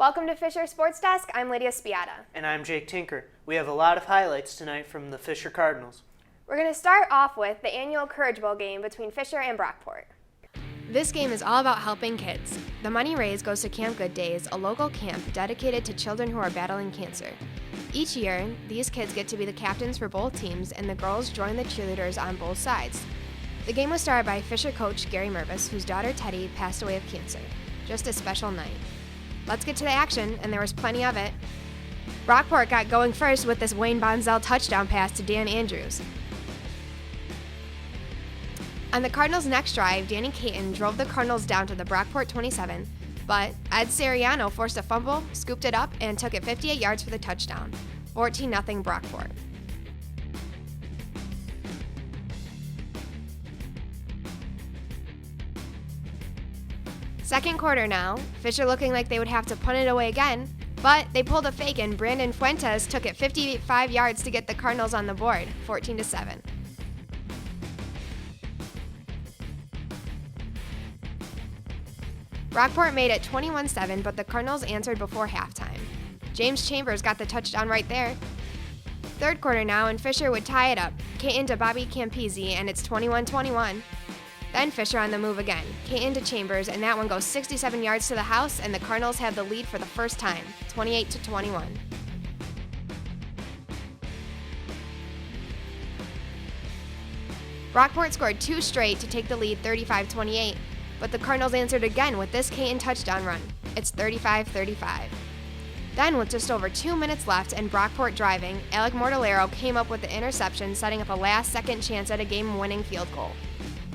Welcome to Fisher Sports Desk. I'm Lydia Spiata. And I'm Jake Tinker. We have a lot of highlights tonight from the Fisher Cardinals. We're going to start off with the annual Courage Bowl game between Fisher and Brockport. This game is all about helping kids. The money raised goes to Camp Good Days, a local camp dedicated to children who are battling cancer. Each year, these kids get to be the captains for both teams, and the girls join the cheerleaders on both sides. The game was started by Fisher coach Gary Mervis, whose daughter Teddy passed away of cancer. Just a special night. Let's get to the action, and there was plenty of it. Brockport got going first with this Wayne Bonzell touchdown pass to Dan Andrews. On the Cardinals' next drive, Danny Caton drove the Cardinals down to the Brockport 27, but Ed Seriano forced a fumble, scooped it up, and took it 58 yards for the touchdown. 14-0 Brockport. Second quarter now, Fisher looking like they would have to punt it away again, but they pulled a fake and Brandon Fuentes took it 55 yards to get the Cardinals on the board, 14-7. Brockport made it 21-7, but the Cardinals answered before halftime. James Chambers got the touchdown right there. Third quarter now, and Fisher would tie it up. Caton to Bobby Campisi, and it's 21-21. Then Fisher on the move again. Caton to Chambers, and that one goes 67 yards to the house, and the Cardinals have the lead for the first time, 28-21. Brockport scored two straight to take the lead 35-28, but the Cardinals answered again with this Caton touchdown run. It's 35-35. Then with just over 2 minutes left and Brockport driving, Alec Mortellero came up with the interception, setting up a last-second chance at a game-winning field goal.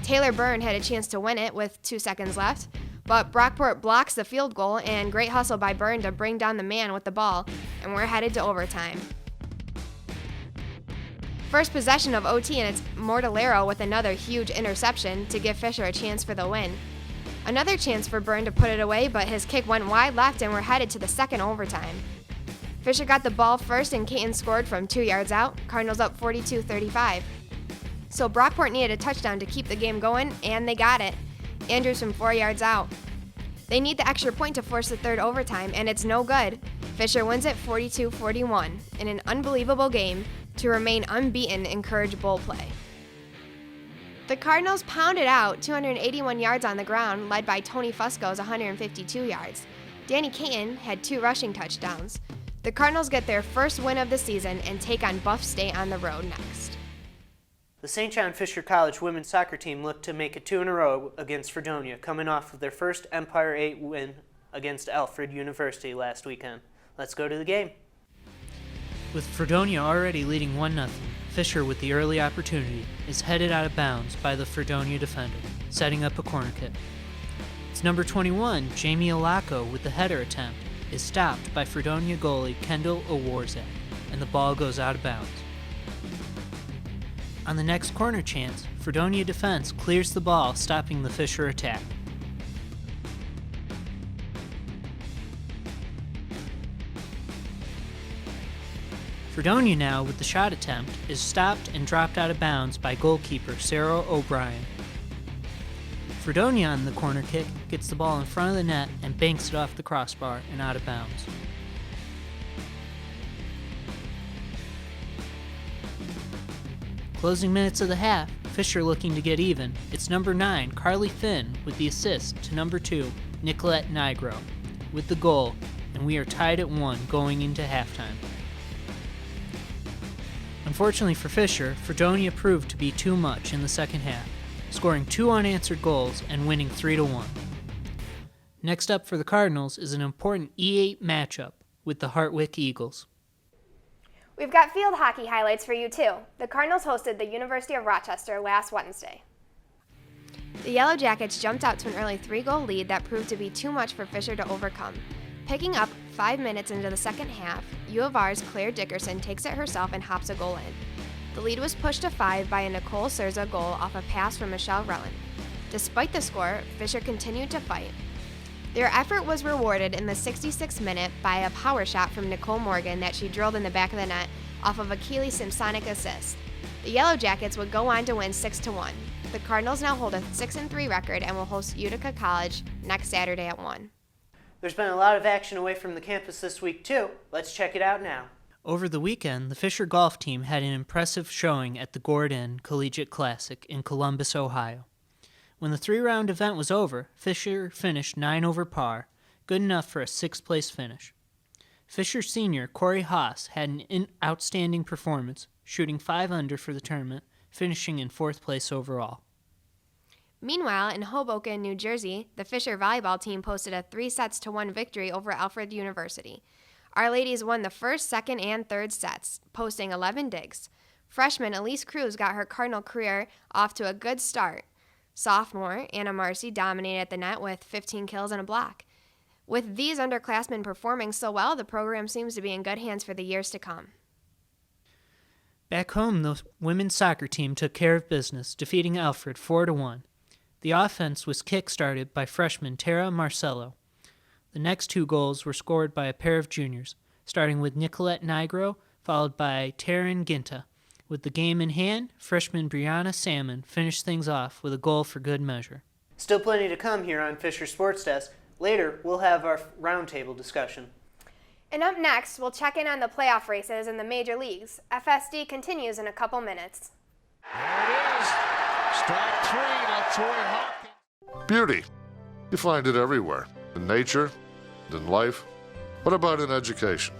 Taylor Byrne had a chance to win it with 2 seconds left, but Brockport blocks the field goal, and great hustle by Byrne to bring down the man with the ball, and we're headed to overtime. First possession of OT, and it's Mortellero with another huge interception to give Fisher a chance for the win. Another chance for Byrne to put it away, but his kick went wide left, and we're headed to the second overtime. Fisher got the ball first, and Caton scored from 2 yards out. Cardinals up 42-35. So Brockport needed a touchdown to keep the game going, and they got it. Andrews from 4 yards out. They need the extra point to force the third overtime, and it's no good. Fisher wins it 42-41 in an unbelievable game to remain unbeaten in Courage Bowl play. The Cardinals pounded out 281 yards on the ground, led by Tony Fusco's 152 yards. Danny Caton had 2 rushing touchdowns. The Cardinals get their first win of the season and take on Buff State on the road next. The St. John Fisher College women's soccer team looked to make it 2 in a row against Fredonia, coming off of their first Empire 8 win against Alfred University last weekend. Let's go to the game. With Fredonia already leading 1-0, Fisher, with the early opportunity, is headed out of bounds by the Fredonia defender, setting up a corner kick. It's number 21, Jamie Alaco, with the header attempt, is stopped by Fredonia goalie Kendall Owarzak, and the ball goes out of bounds. On the next corner chance, Fredonia defense clears the ball, stopping the Fisher attack. Fredonia now, with the shot attempt, is stopped and dropped out of bounds by goalkeeper Sarah O'Brien. Fredonia on the corner kick gets the ball in front of the net and banks it off the crossbar and out of bounds. Closing minutes of the half, Fisher looking to get even. It's number 9, Carly Finn, with the assist to number 2, Nicolette Nigro, with the goal, and we are tied at 1 going into halftime. Unfortunately for Fisher, Fredonia proved to be too much in the second half, scoring 2 unanswered goals and winning 3-1. Next up for the Cardinals is an important E8 matchup with the Hartwick Eagles. We've got field hockey highlights for you too. The Cardinals hosted the University of Rochester last Wednesday. The Yellow Jackets jumped out to an early 3-goal lead that proved to be too much for Fisher to overcome. Picking up 5 minutes into the second half, U of R's Claire Dickerson takes it herself and hops a goal in. The lead was pushed to 5 by a Nicole Surza goal off a pass from Michelle Relland. Despite the score, Fisher continued to fight. Their effort was rewarded in the 66th minute by a power shot from Nicole Morgan that she drilled in the back of the net off of a Keely Simpsonic assist. The Yellow Jackets would go on to win 6-1. The Cardinals now hold a 6-3 record and will host Utica College next Saturday at 1. There's been a lot of action away from the campus this week, too. Let's check it out now. Over the weekend, the Fisher golf team had an impressive showing at the Gordon Collegiate Classic in Columbus, Ohio. When the 3-round event was over, Fisher finished 9 over par, good enough for a 6th-place finish. Fisher senior Corey Haas had an outstanding performance, shooting 5 under for the tournament, finishing in 4th place overall. Meanwhile, in Hoboken, New Jersey, the Fisher volleyball team posted a 3-1 victory over Alfred University. Our ladies won the first, second, and third sets, posting 11 digs. Freshman Elise Cruz got her Cardinal career off to a good start. Sophomore Anna Marcy dominated the net with 15 kills and a block. With these underclassmen performing so well, the program seems to be in good hands for the years to come. Back home, the women's soccer team took care of business, defeating Alfred 4-1. The offense was kick-started by freshman Tara Marcello. The next 2 goals were scored by a pair of juniors, starting with Nicolette Nigro, followed by Taryn Ginta. With the game in hand, freshman Brianna Salmon finished things off with a goal for good measure. Still plenty to come here on Fisher Sports Desk. Later, we'll have our roundtable discussion. And up next, we'll check in on the playoff races in the major leagues. FSD continues in a couple minutes. There it is. Strike 3 to Troy Hawkins. Beauty. You find it everywhere. In nature, in life. What about in education?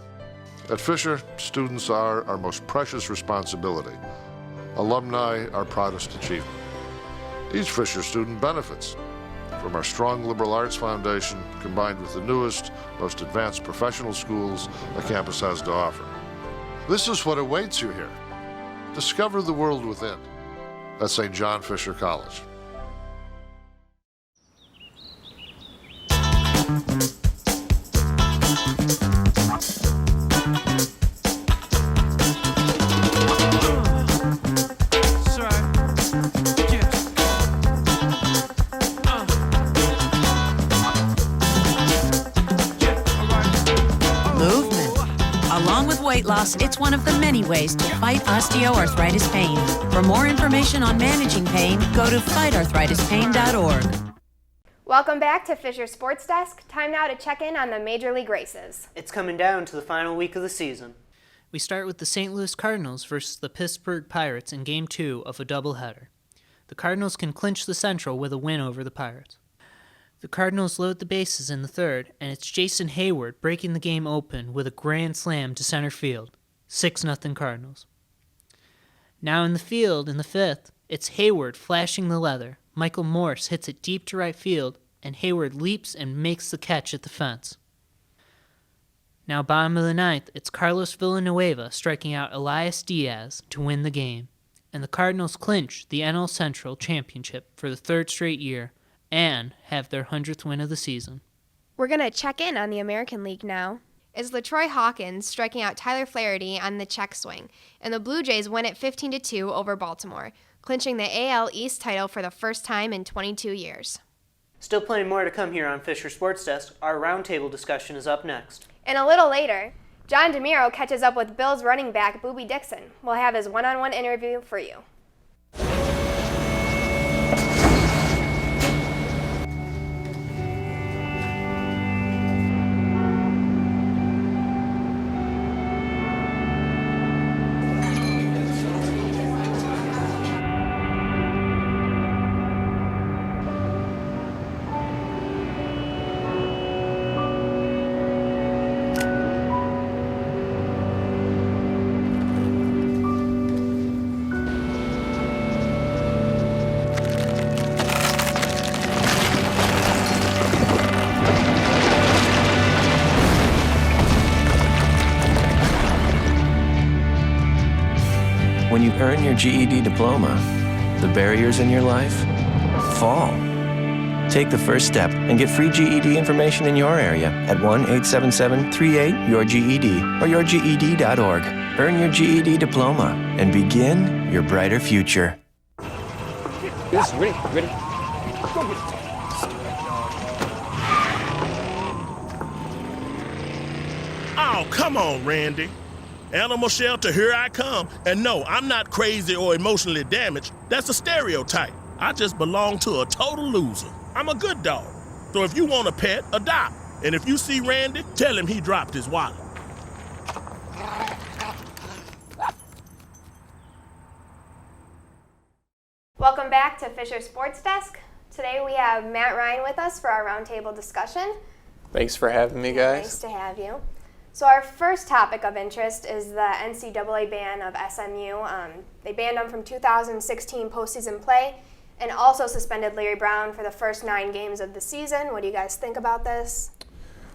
At Fisher, students are our most precious responsibility. Alumni, our proudest achievement. Each Fisher student benefits from our strong liberal arts foundation combined with the newest, most advanced professional schools the campus has to offer. This is what awaits you here. Discover the world within at St. John Fisher College. Weight loss, it's one of the many ways to fight osteoarthritis pain. For more information on managing pain, go to fightarthritispain.org. Welcome back to Fisher Sports Desk. Time now to check in on the major league races. It's coming down to the final week of the season. We start with the St. Louis Cardinals versus the Pittsburgh Pirates in Game 2 of a doubleheader. The Cardinals can clinch the Central with a win over the Pirates. The Cardinals load the bases in the third, and it's Jason Hayward breaking the game open with a grand slam to center field. 6-0 Cardinals. Now in the field in the fifth, it's Hayward flashing the leather. Michael Morse hits it deep to right field, and Hayward leaps and makes the catch at the fence. Now bottom of the ninth, it's Carlos Villanueva striking out Elias Diaz to win the game, and the Cardinals clinch the NL Central Championship for the 3rd straight year, and have their 100th win of the season. We're going to check in on the American League now. It's LaTroy Hawkins striking out Tyler Flaherty on the check swing, and the Blue Jays win it 15-2 over Baltimore, clinching the AL East title for the first time in 22 years. Still plenty more to come here on Fisher Sports Desk. Our roundtable discussion is up next. And a little later, John DeMiro catches up with Bills running back Boobie Dixon. We'll have his one-on-one interview for you. When you earn your GED diploma, the barriers in your life fall. Take the first step and get free GED information in your area at 1-877-38-YOUR-GED or yourged.org. Earn your GED diploma and begin your brighter future. Yes, ready. Go get it. Oh, come on, Randy. Animal shelter, here I come. And no, I'm not crazy or emotionally damaged. That's a stereotype. I just belong to a total loser. I'm a good dog. So if you want a pet, adopt. And if you see Randy, tell him he dropped his wallet. Welcome back to Fisher Sports Desk. Today we have Matt Ryan with us for our roundtable discussion. Thanks for having me, guys. Nice to have you. So our first topic of interest is the NCAA ban of SMU. They banned them from 2016 postseason play and also suspended Larry Brown for the first 9 games of the season. What do you guys think about this?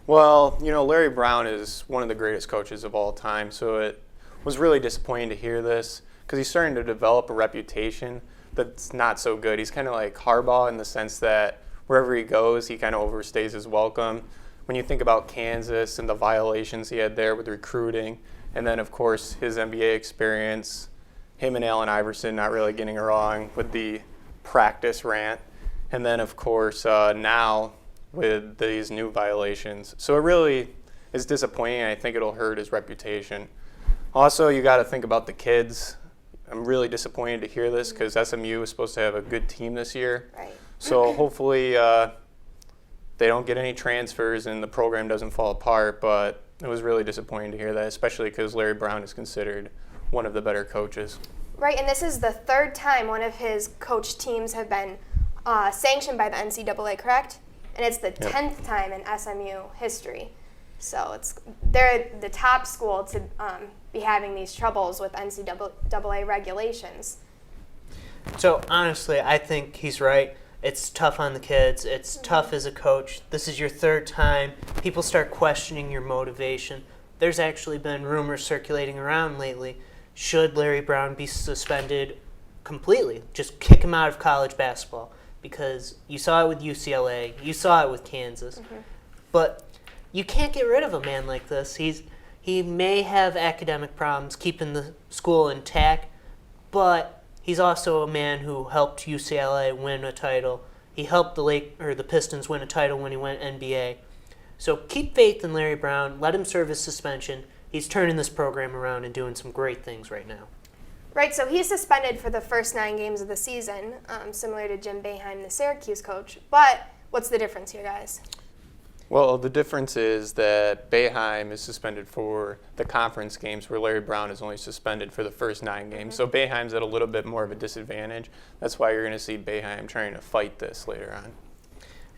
Well, Larry Brown is one of the greatest coaches of all time, so it was really disappointing to hear this because he's starting to develop a reputation that's not so good. He's kind of like Harbaugh in the sense that wherever he goes, he kind of overstays his welcome. When you think about Kansas and the violations he had there with recruiting, and then, of course, his NBA experience, him and Allen Iverson not really getting along with the practice rant, and then, of course, now with these new violations. So it really is disappointing, and I think it'll hurt his reputation. Also, you got to think about the kids. I'm really disappointed to hear this because SMU is supposed to have a good team this year. Right. So hopefully they don't get any transfers and the program doesn't fall apart, but it was really disappointing to hear that, especially because Larry Brown is considered one of the better coaches. Right, and this is the 3rd time one of his coach teams have been sanctioned by the NCAA, correct? And it's the 10th time in SMU history. So they're the top school to be having these troubles with NCAA regulations. So honestly, I think he's right. It's tough on the kids. It's tough as a coach. This is your 3rd time. People start questioning your motivation. There's actually been rumors circulating around lately. Should Larry Brown be suspended completely? Just kick him out of college basketball. Because you saw it with UCLA. You saw it with Kansas. But you can't get rid of a man like this. He may have academic problems keeping the school intact, but he's also a man who helped UCLA win a title. He helped the Pistons win a title when he went NBA. So keep faith in Larry Brown. Let him serve his suspension. He's turning this program around and doing some great things right now. Right, so he's suspended for the first 9 games of the season, similar to Jim Boeheim, the Syracuse coach. But what's the difference here, guys? Well, the difference is that Boeheim is suspended for the conference games where Larry Brown is only suspended for the first 9 games. So Boeheim's at a little bit more of a disadvantage. That's why you're going to see Boeheim trying to fight this later on.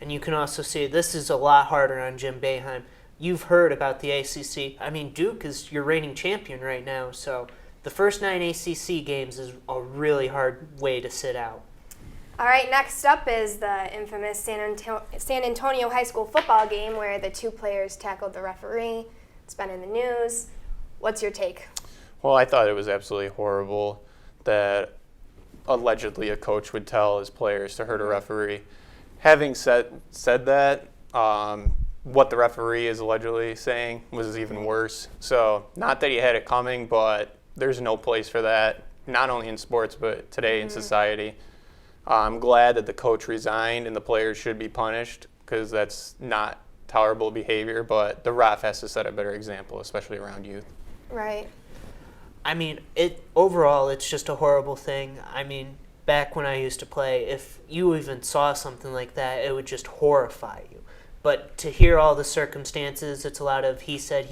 And you can also see this is a lot harder on Jim Boeheim. You've heard about the ACC. I mean, Duke is your reigning champion right now, so the first 9 ACC games is a really hard way to sit out. All right, next up is the infamous San Antonio High School football game where the 2 players tackled the referee. It's been in the news. What's your take? Well, I thought it was absolutely horrible that allegedly a coach would tell his players to hurt a referee. Having said that, what the referee is allegedly saying was even worse. So not that he had it coming, but there's no place for that, not only in sports, but today in society. I'm glad that the coach resigned and the players should be punished because that's not tolerable behavior, but the ref has to set a better example, especially around youth. Right. I mean, overall, it's just a horrible thing. I mean, back when I used to play, if you even saw something like that, it would just horrify you. But to hear all the circumstances, it's a lot of he said.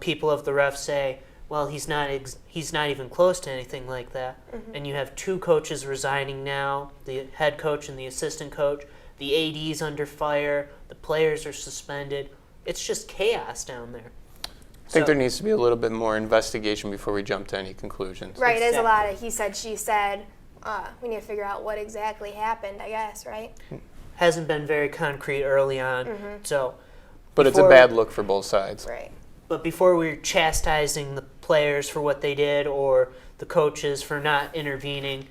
People of the ref say, well, he's not even close to anything like that. And you have 2 coaches resigning now, the head coach and the assistant coach. The AD's under fire. The players are suspended. It's just chaos down there. I think there needs to be a little bit more investigation before we jump to any conclusions. Right, there's a lot of he said, she said. We need to figure out what exactly happened, I guess, right? Hasn't been very concrete early on. But it's a bad look for both sides. Right. But before we're chastising the players for what they did or the coaches for not intervening,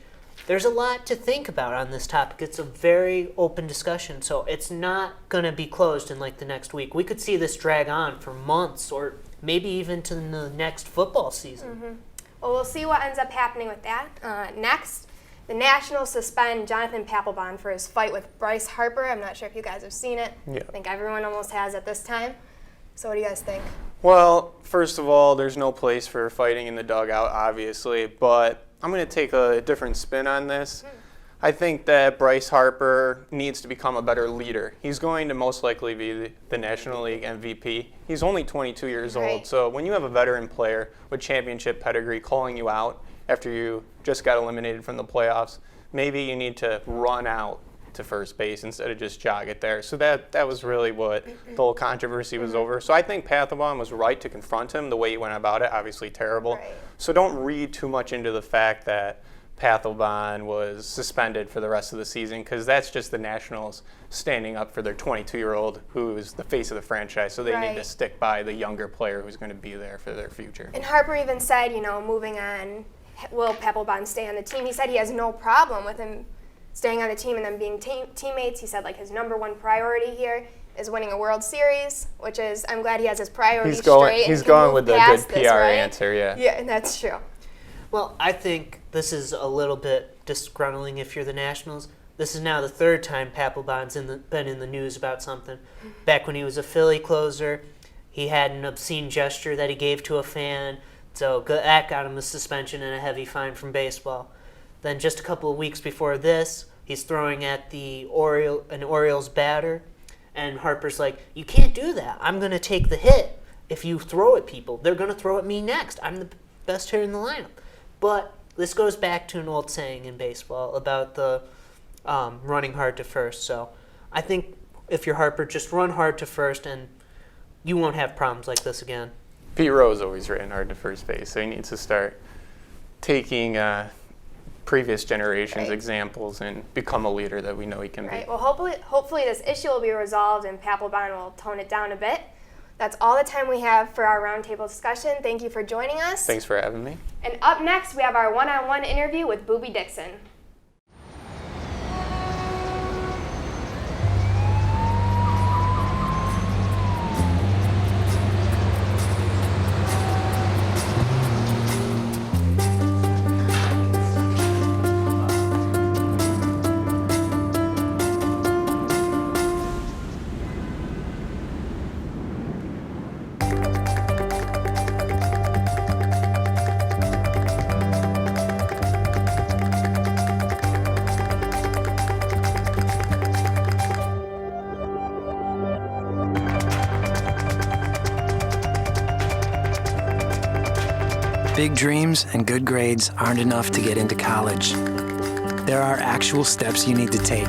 there's a lot to think about on this topic. It's a very open discussion, so it's not going to be closed in like the next week. We could see this drag on for months or maybe even to the next football season. Well, we'll see what ends up happening with that. Next, the Nationals suspend Jonathan Papelbon for his fight with Bryce Harper. I'm not sure if you guys have seen it. Yeah. I think everyone almost has at this time. So what do you guys think? Well, first of all, there's no place for fighting in the dugout, obviously, but I'm going to take a different spin on this. I think that Bryce Harper needs to become a better leader. He's going to most likely be the National League MVP. He's only 22 years old, so when you have a veteran player with championship pedigree calling you out after you just got eliminated from the playoffs, maybe you need to run out to first base instead of just jog it there. So that was really what the whole controversy was over. So I think Papelbon was right to confront him the way he went about it. Obviously terrible. Right. So don't read too much into the fact that Papelbon was suspended for the rest of the season, because that's just the Nationals standing up for their 22-year-old who is the face of the franchise. So they need to stick by the younger player who's going to be there for their future. And Harper even said, moving on, will Papelbon stay on the team? He said he has no problem with him staying on the team and then being teammates. He said his number one priority here is winning a World Series, which is, I'm glad he has his priorities straight. He's going with the good PR answer, yeah. Yeah, and that's true. Well, I think this is a little bit disgruntling if you're the Nationals. This is now the third time Papelbon's been in the news about something. Back when he was a Philly closer, he had an obscene gesture that he gave to a fan, so that got him a suspension and a heavy fine from baseball. Then just a couple of weeks before this, he's throwing at an Orioles batter, and Harper's like, you can't do that. I'm going to take the hit if you throw at people. They're going to throw at me next. I'm the best hitter in the lineup. But this goes back to an old saying in baseball about the running hard to first. So I think if you're Harper, just run hard to first, and you won't have problems like this again. Pete Rose always ran hard to first base, so he needs to start taking previous generations' examples and become a leader that we know he can be. Well, hopefully this issue will be resolved and Papelbon will tone it down a bit. That's all the time we have for our roundtable discussion. Thank you for joining us. Thanks for having me. And up next, we have our one-on-one interview with Boobie Dixon. Big dreams and good grades aren't enough to get into college. There are actual steps you need to take.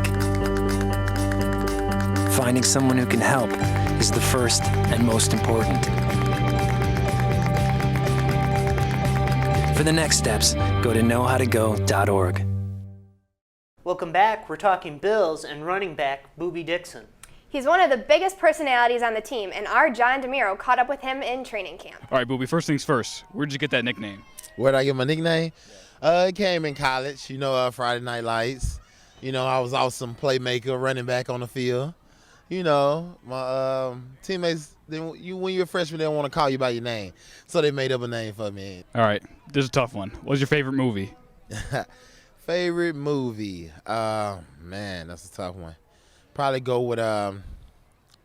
Finding someone who can help is the first and most important. For the next steps, go to knowhowtogo.org. Welcome back. We're talking Bills and running back Boobie Dixon. He's one of the biggest personalities on the team, and our John DeMiro caught up with him in training camp. All right, Boobie, first things first. Where'd you get that nickname? Where'd I get my nickname? It came in college, Friday Night Lights. I was awesome playmaker, running back on the field. My teammates, when you're a freshman, they don't want to call you by your name. So they made up a name for me. All right, this is a tough one. What's your favorite movie? Favorite movie? Man, that's a tough one. Probably go with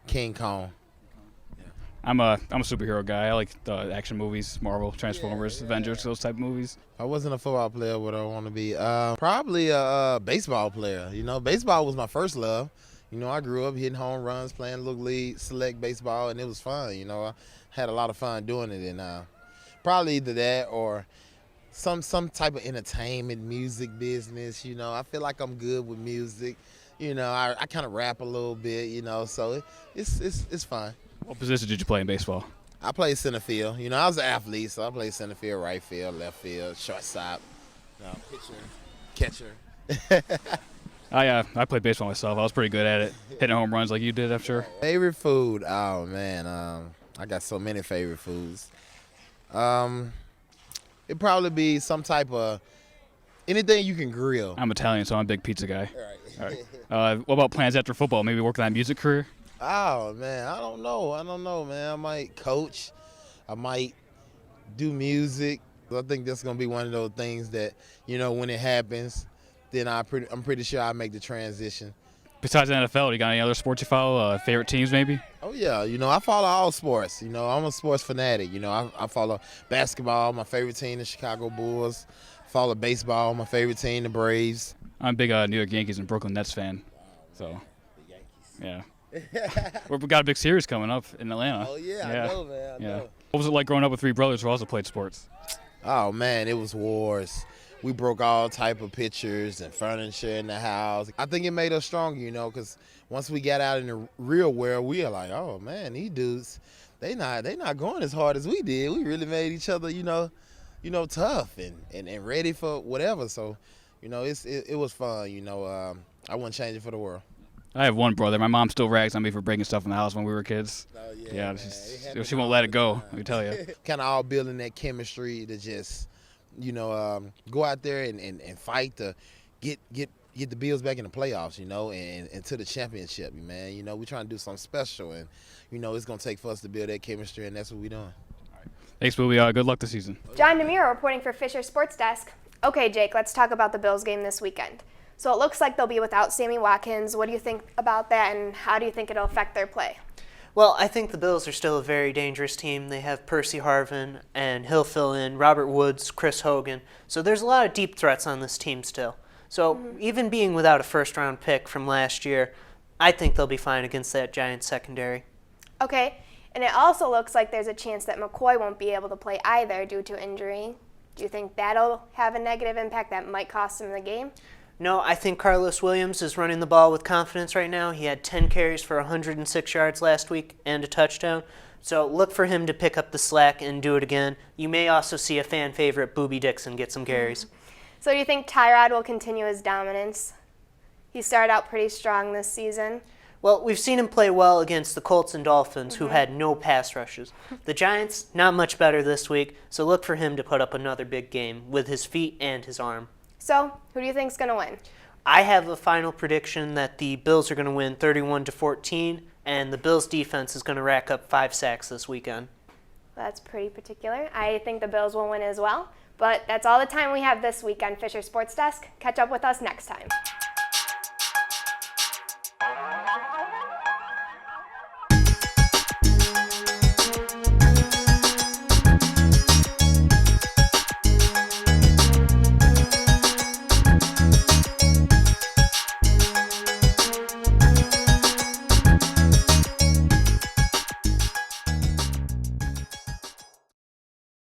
King Kong. Yeah. I'm a superhero guy. I like the action movies, Marvel, Transformers, Avengers, those type of movies. If I wasn't a football player, what I want to be? Probably a baseball player. Baseball was my first love. I grew up hitting home runs, playing little league, select baseball, and it was fun. I had a lot of fun doing it, and probably either that or some type of entertainment, music business. I feel like I'm good with music. I kind of rap a little bit, so it's fine. What position did you play in baseball? I played center field. I was an athlete, so I played center field, right field, left field, shortstop, pitcher, catcher. I played baseball myself. I was pretty good at it, hitting home runs like you did, I'm sure. Favorite food? Oh, man, I got so many favorite foods. It'd probably be some type of anything you can grill. I'm Italian, so I'm a big pizza guy. All right. What about plans after football? Maybe work on that music career? Oh, man, I don't know, man. I might coach. I might do music. I think that's going to be one of those things that, when it happens, then I'm pretty sure I'll make the transition. Besides the NFL, you got any other sports you follow? Favorite teams, maybe? Oh, yeah. I follow all sports. I'm a sports fanatic. I follow basketball. My favorite team, the Chicago Bulls. Follow baseball. My favorite team, the Braves. I'm a big New York Yankees and Brooklyn Nets fan. So, yeah. We got a big series coming up in Atlanta. Oh, yeah, I know, man. I know. What was it like growing up with three brothers who also played sports? Oh, man, it was wars. We broke all type of pictures and furniture in the house. I think it made us stronger, you know, because once we got out in the real world, we are like, oh, man, these dudes, they not going as hard as we did. We really made each other, you know, tough and ready for whatever. So, you know, it was fun, you know. I wouldn't change it for the world. I have one brother. My mom still rags on me for breaking stuff in the house when we were kids. Oh, yeah, she won't let it go, let me tell you. Kind of all building that chemistry to just, you know, go out there and fight to get the Bills back in the playoffs, you know, and to the championship, man. You know, we're trying to do something special, and, you know, it's going to take for us to build that chemistry, and that's what we're doing. Thanks, Boobie. Good luck this season. John DeMuro reporting for Fisher Sports Desk. Okay, Jake, let's talk about the Bills game this weekend. So it looks like they'll be without Sammy Watkins. What do you think about that, and how do you think it'll affect their play? Well, I think the Bills are still a very dangerous team. They have Percy Harvin, and he'll fill in, Robert Woods, Chris Hogan. So there's a lot of deep threats on this team still. So even being without a first-round pick from last year, I think they'll be fine against that Giants secondary. Okay, and it also looks like there's a chance that McCoy won't be able to play either due to injury. Do you think that'll have a negative impact that might cost him the game? No, I think Carlos Williams is running the ball with confidence right now. He had 10 carries for 106 yards last week and a touchdown. So look for him to pick up the slack and do it again. You may also see a fan favorite, Boobie Dixon, get some carries. So do you think Tyrod will continue his dominance? He started out pretty strong this season. Well, we've seen him play well against the Colts and Dolphins, who had no pass rushes. The Giants, not much better this week, so look for him to put up another big game with his feet and his arm. So, who do you think's going to win? I have a final prediction that the Bills are going to win 31-14, and the Bills defense is going to rack up 5 sacks this weekend. That's pretty particular. I think the Bills will win as well. But that's all the time we have this week on Fisher Sports Desk. Catch up with us next time.